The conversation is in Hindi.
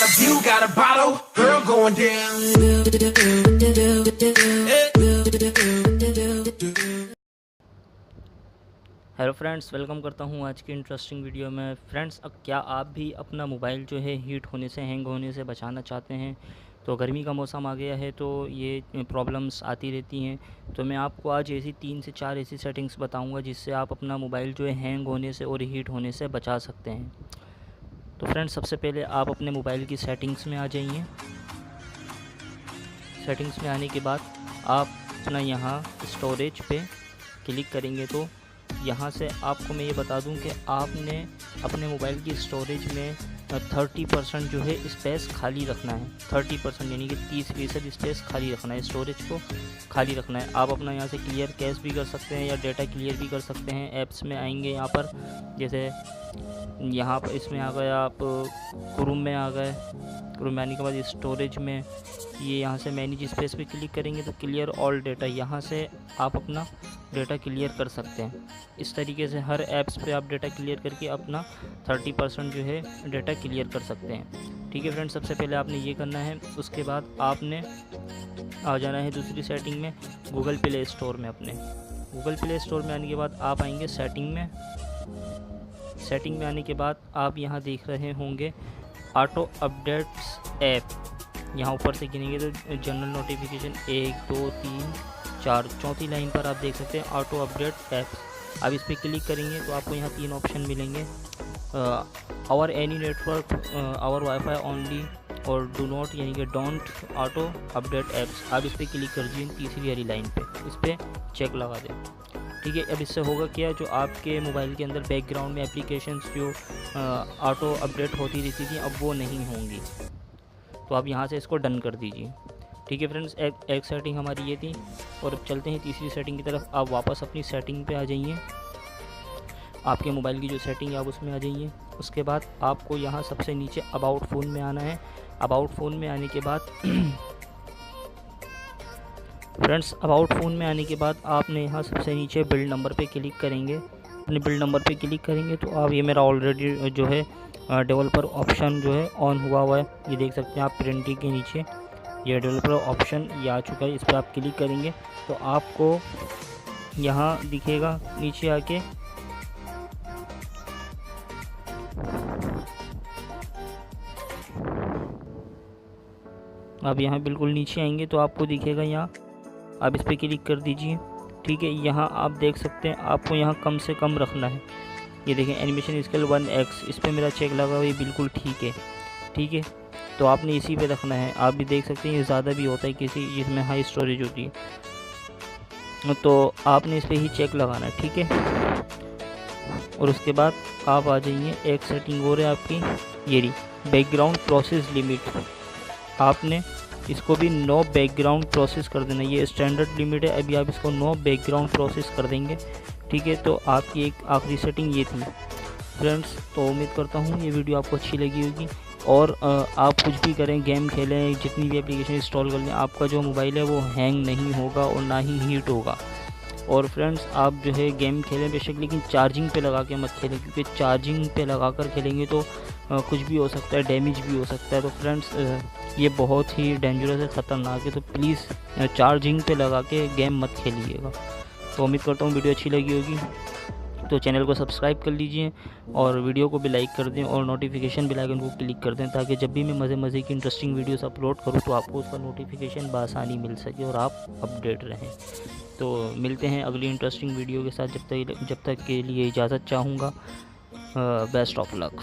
a view, got a bottle, girl going down. Hello friends, welcome करता हूं आज की इंटरेस्टिंग वीडियो में। फ्रेंड्स, अब क्या आप भी अपना मोबाइल जो है हीट होने से, हैंग होने से बचाना चाहते हैं? तो गर्मी का मौसम आ गया है तो ये प्रॉब्लम्स आती रहती हैं। तो मैं आपको आज ऐसी 3 से 4 ऐसी सेटिंग्स बताऊंगा जिससे आप अपना मोबाइल जो है हैंग होने से और हीट होने से बचा सकते हैं। तो फ्रेंड्स, सबसे पहले आप अपने मोबाइल की सेटिंग्स में आ जाइए। सेटिंग्स में आने के बाद आप अपना यहाँ स्टोरेज पे क्लिक करेंगे तो यहाँ से आपको मैं ये बता दूं कि आपने अपने मोबाइल की स्टोरेज में 30% जो है स्पेस खाली रखना है। 30% यानी कि 30% स्पेस खाली रखना है, स्टोरेज को खाली रखना है। आप अपना यहाँ से क्लियर कैश भी कर सकते हैं या डेटा क्लियर भी कर सकते हैं। ऐप्स में आएंगे यहाँ पर, जैसे यहाँ पर इसमें आ गए, आप क्रोम में आ गए। क्रोम में आने के बाद स्टोरेज में ये यहाँ से मैनेज स्पेस पे क्लिक करेंगे तो क्लियर ऑल डेटा, यहाँ से आप अपना डेटा क्लियर कर सकते हैं। इस तरीके से हर ऐप्स पे आप डेटा क्लियर करके अपना 30% जो है डेटा क्लियर कर सकते हैं। ठीक है फ्रेंड्स, सबसे पहले आपने ये करना है। उसके बाद आपने आ जाना है दूसरी सेटिंग में, गूगल प्ले स्टोर में। अपने गूगल प्ले स्टोर में आने के बाद आप आएंगे सेटिंग में। सेटिंग में आने के बाद आप यहाँ देख रहे होंगे ऑटो अपडेट्स ऐप। यहाँ ऊपर से गिनेंगे तो जनरल नोटिफिकेशन 1 2 3 4, चौथी लाइन पर आप देख सकते हैं ऑटो अपडेट ऐप्स। आप इस पर क्लिक करेंगे तो आपको यहाँ 3 ऑप्शन मिलेंगे, over any network, over WiFi only और डू नॉट यानी कि डोंट ऑटो अपडेट ऐप्स। आप इस पर क्लिक कर दीजिए तीसरी वाली लाइन पे, इस पर चेक लगा दें। ठीक है, अब इससे होगा क्या, जो आपके मोबाइल के अंदर बैकग्राउंड में एप्लीकेशंस जो ऑटो अपडेट होती रहती थी अब वो नहीं होंगी। तो आप यहाँ से इसको डन कर दीजिए। ठीक है फ्रेंड्स, एक सेटिंग हमारी ये थी। और अब चलते हैं तीसरी सेटिंग की तरफ। आप वापस अपनी सेटिंग पे आ जाइए, आपके मोबाइल की जो सेटिंग है आप उसमें आ जाइए। उसके बाद आपको यहाँ सबसे नीचे अबाउट फ़ोन में आना है। अबाउट फ़ोन में आने के बाद फ्रेंड्स, अबाउट फ़ोन में आने के बाद आपने यहाँ सबसे नीचे बिल्ड नंबर पे क्लिक करेंगे। अपने बिल्ड नंबर पे क्लिक करेंगे तो आप, ये मेरा ऑलरेडी जो है डेवलपर ऑप्शन जो है ऑन हुआ है, ये देख सकते हैं आप प्रिंटिंग के नीचे ये डेवलपर ऑप्शन ये आ चुका है। इस पर आप क्लिक करेंगे तो आपको यहाँ दिखेगा नीचे आके आप यहाँ बिल्कुल नीचे आएंगे तो आपको दिखेगा यहाँ, आप इस पर क्लिक कर दीजिए। ठीक है, यहाँ आप देख सकते हैं आपको यहाँ कम से कम रखना है। ये देखें एनिमेशन स्केल 1x, इस पर मेरा चेक लगा हुआ, ये बिल्कुल ठीक है। ठीक है, तो आपने इसी पे रखना है। आप भी देख सकते हैं ये ज़्यादा भी होता है किसी जिसमें हाई स्टोरेज होती है, तो आपने इस पर ही चेक लगाना है। ठीक है, और उसके बाद आप आ जाइए, एक सेटिंग और है आपकी ये रही बैकग्राउंड प्रोसेस लिमिट। आपने इसको भी नो बैकग्राउंड प्रोसेस कर देना। ये स्टैंडर्ड लिमिट है, अभी आप इसको नो बैकग्राउंड प्रोसेस कर देंगे। ठीक है, तो आपकी एक आखिरी सेटिंग ये थी फ्रेंड्स। तो उम्मीद करता हूँ ये वीडियो आपको अच्छी लगी होगी। और आप कुछ भी करें, गेम खेलें, जितनी भी एप्लीकेशन इंस्टॉल कर लें, आपका जो मोबाइल है वो हैंग नहीं होगा और ना ही हीट होगा। और फ्रेंड्स, आप जो है गेम खेलें बेशक, लेकिन चार्जिंग पे लगा के मत खेलें, क्योंकि चार्जिंग पे लगा कर खेलेंगे तो कुछ भी हो सकता है, डैमेज भी हो सकता है। तो फ्रेंड्स, ये बहुत ही डेंजरस है, ख़तरनाक है। तो प्लीज़ चार्जिंग पे लगा के गेम मत खेलिएगा। तो उम्मीद करता हूँ वीडियो अच्छी लगी होगी, तो चैनल को सब्सक्राइब कर लीजिए और वीडियो को भी लाइक कर दें और नोटिफिकेशन बेल आइकन को क्लिक कर दें, ताकि जब भी मैं मज़े की इंटरेस्टिंग वीडियोस अपलोड करूँ तो आपको उसका नोटिफिकेशन बआसानी मिल सके और आप अपडेट रहें। तो मिलते हैं अगली इंटरेस्टिंग वीडियो के साथ। जब तक के लिए इजाज़त चाहूँगा। Best of luck.